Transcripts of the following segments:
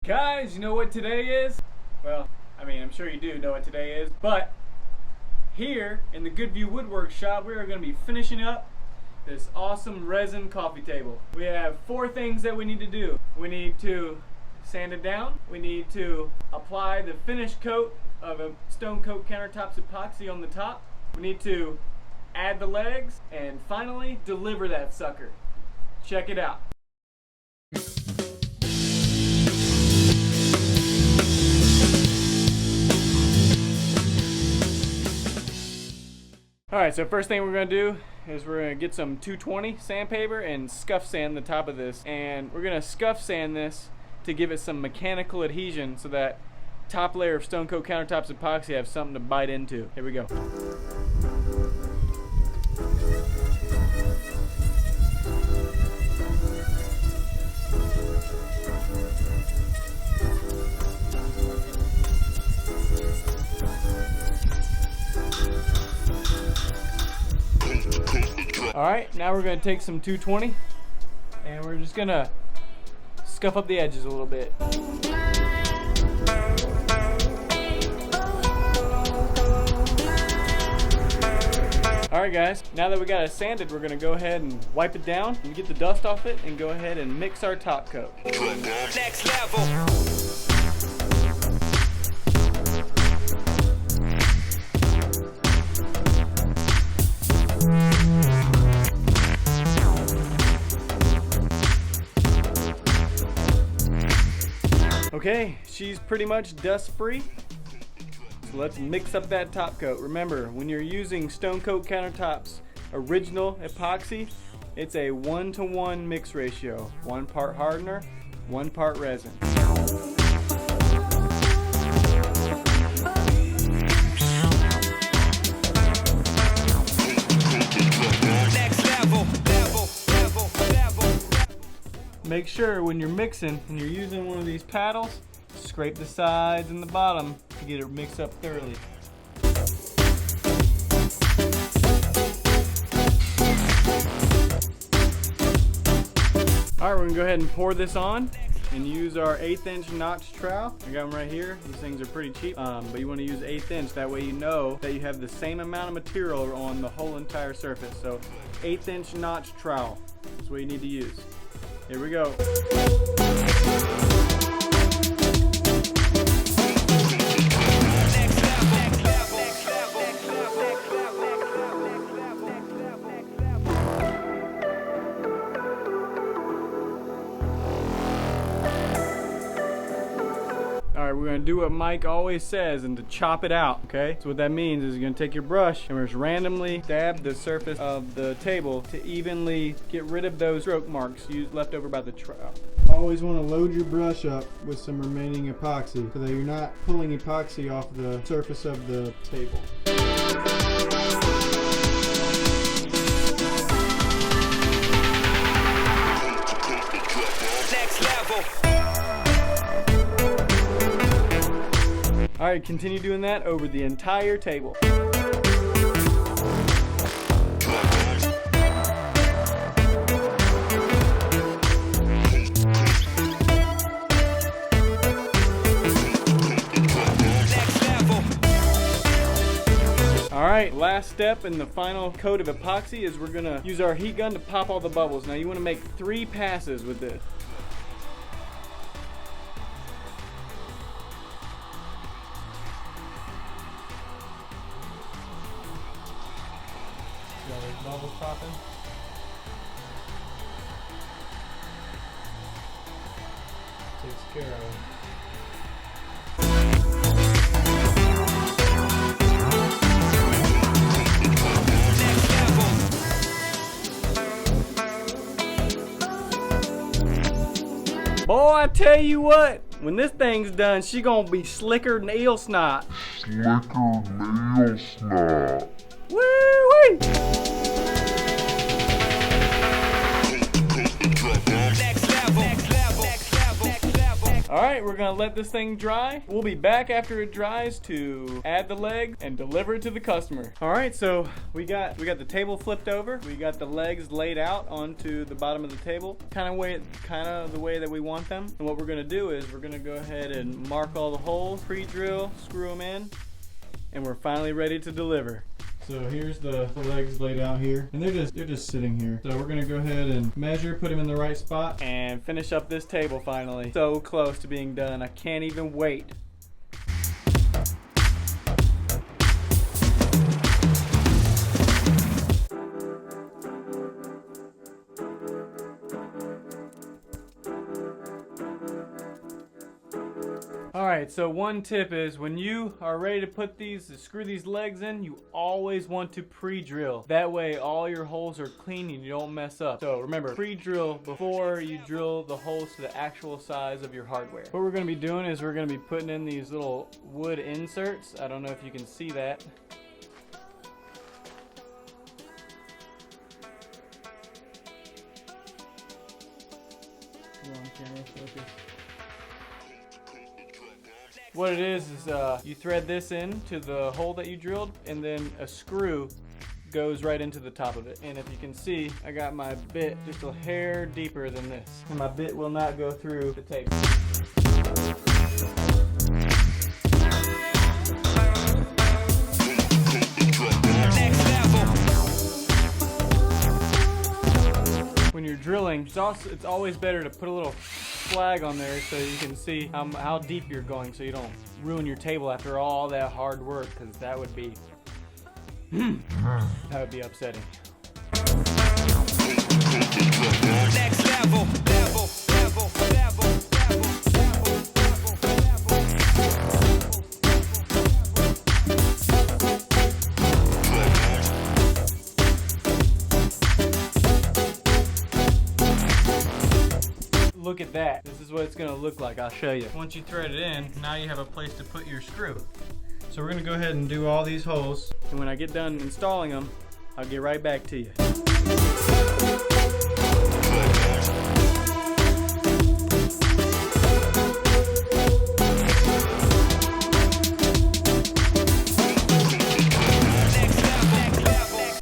Guys, you know what today is? Well, I mean, I'm sure you do know what today is, but here in the Goodview Woodwork shop, we are going to be finishing up this awesome resin coffee table. We have 4 things that we need to do. We need to sand it down. We need to apply the finish coat of a stone coat countertops epoxy on the top. We need to add the legs, and finally deliver that sucker. Check it out. Alright, so first thing we're going to do is we're going to get some 220 sandpaper and scuff sand the top of this. And we're going to scuff sand this to give it some mechanical adhesion so that top layer of stone coat countertops epoxy have something to bite into. Here we go. Alright, now we're going to take some 220 and we're just going to scuff up the edges a little bit. Alright guys, now that we got it sanded, we're going to go ahead and wipe it down and get the dust off it and go ahead and mix our top coat. Next level. Okay, she's pretty much dust free. So let's mix up that top coat. Remember, when you're using stone coat countertops original epoxy, it's a 1-to-1 mix ratio. 1 part hardener, 1 part resin. Make sure when you're mixing and you're using one of these paddles, scrape the sides and the bottom to get it mixed up thoroughly. Alright, we're going to go ahead and pour this on and use our 1/8 inch notch trowel. I got them right here. These things are pretty cheap, but you want to use 1/8 inch. That way you know that you have the same amount of material on the whole entire surface. So 1/8 inch notch trowel. That's what you need to use. Here we go. Alright, we're going to do what Mike always says and to chop it out, okay? So what that means is you're going to take your brush and we're just randomly dab the surface of the table to evenly get rid of those stroke marks left over by the trowel. Always want to load your brush up with some remaining epoxy so that you're not pulling epoxy off the surface of the table. Next level. Alright, continue doing that over the entire table. Alright, last step in the final coat of epoxy is we're going to use our heat gun to pop all the bubbles. Now you want to make 3 passes with this. Bubbles popping. Takes care of it. Boy, I tell you what, when this thing's done, she gonna be slicker than eel snot. Slicker than eel snot. Woo-wee! Next level. Next level. Next level. Next level. All right, we're gonna let this thing dry. We'll be back after it dries to add the legs and deliver it to the customer. All right, so we got the table flipped over. We got the legs laid out onto the bottom of the table, kind of the way that we want them. And what we're gonna do is we're gonna go ahead and mark all the holes, pre-drill, screw them in, and we're finally ready to deliver. So here's the legs laid out here, and they're just sitting here. So we're gonna go ahead and measure, put them in the right spot, And finish up this table finally. So close to being done. I can't even wait. Alright, so one tip is when you are ready to screw these legs in, you always want to pre-drill. That way all your holes are clean and you don't mess up. So remember, pre-drill before you drill the holes to the actual size of your hardware. What we're going to be doing is we're going to be putting in these little wood inserts. I don't know if you can see that. Come on, camera, focus. What it is you thread this into the hole that you drilled, and then a screw goes right into the top of it. And if you can see, I got my bit just a hair deeper than this, and my bit will not go through the table. When you're drilling, it's always better to put a little flag on there so you can see how deep you're going, so you don't ruin your table after all that hard work, because that would be upsetting. Next level. Look at that. This is what it's gonna look like. I'll show you. Once you thread it in, now you have a place to put your screw. So we're gonna go ahead and do all these holes. And when I get done installing them, I'll get right back to you.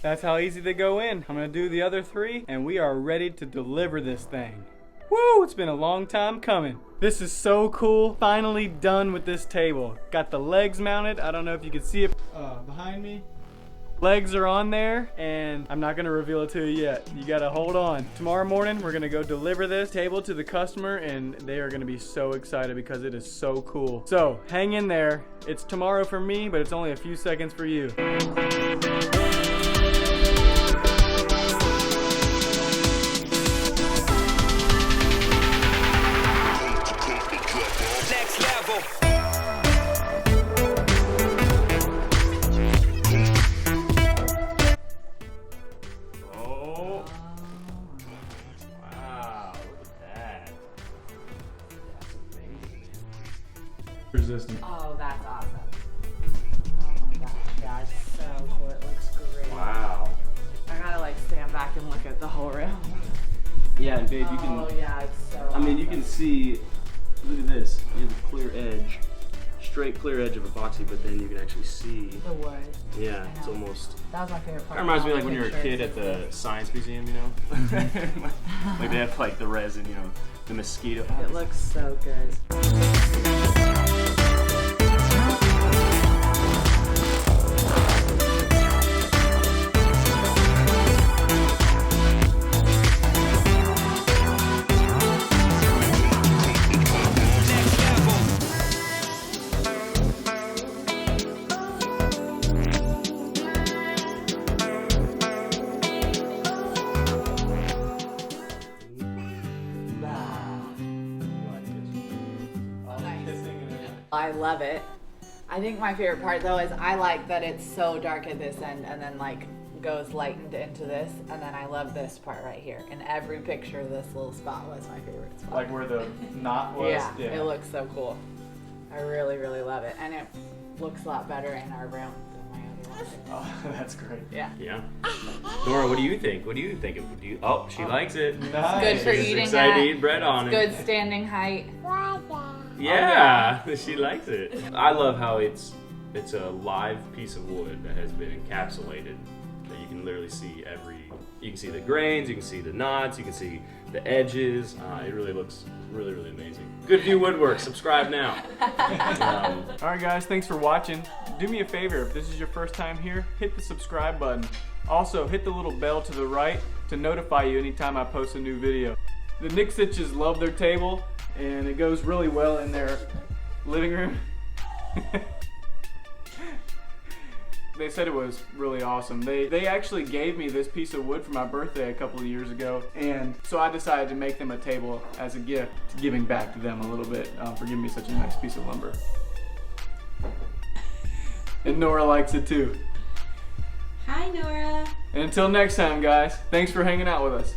That's how easy they go in. I'm gonna do the other 3, and we are ready to deliver this thing. Woo, it's been a long time coming. This is so cool. Finally done with this table. Got the legs mounted. I don't know if you can see it Behind me. Legs are on there, and I'm not gonna reveal it to you yet. You gotta hold on. Tomorrow morning, we're gonna go deliver this table to the customer, and they are gonna be so excited because it is so cool. So hang in there. It's tomorrow for me, but it's only a few seconds for you. Resistant. Oh, that's awesome. Oh my gosh, yeah, it's so cool. It looks great. Wow. I gotta like stand back and look at the whole room. Yeah, and babe, you can. Oh yeah, it's so I mean, you awesome. can see. Look at this. You have a clear edge, straight clear edge of epoxy, but then you can actually see. The wood. Yeah, I it's know. almost. That was my favorite part. That reminds me of like when you were a pictures kid at is the this. science museum, you know. Like they have like the resin, you know, the mosquito. It looks so good. I love it. I think my favorite part though is I like that it's so dark at this end and then like goes lightened into this, and then I love this part right here. In every picture, this little spot was my favorite spot. Like where the knot was? Yeah, it looks so cool. I really, really love it. And it looks a lot better in our room than my other one. Oh, that's great. Yeah. Yeah. Nora, what do you think? What do you think? Oh, she likes it. Nice. Good for She's eating excited at to eat bread on it. good standing height. Yeah, she likes it. I love how it's a live piece of wood that has been encapsulated. That you can literally see you can see the grains, you can see the knots, you can see the edges. It really looks really, really amazing. Good View Woodwork, subscribe now. All right, guys, thanks for watching. Do me a favor, if this is your first time here, hit the subscribe button. Also, hit the little bell to the right to notify you anytime I post a new video. The Nixitches love their table, and it goes really well in their living room. They said it was really awesome. They actually gave me this piece of wood for my birthday a couple of years ago, and so I decided to make them a table as a gift, giving back to them a little bit for giving me such a nice piece of lumber. And Nora likes it too. Hi, Nora. And until next time, guys, thanks for hanging out with us.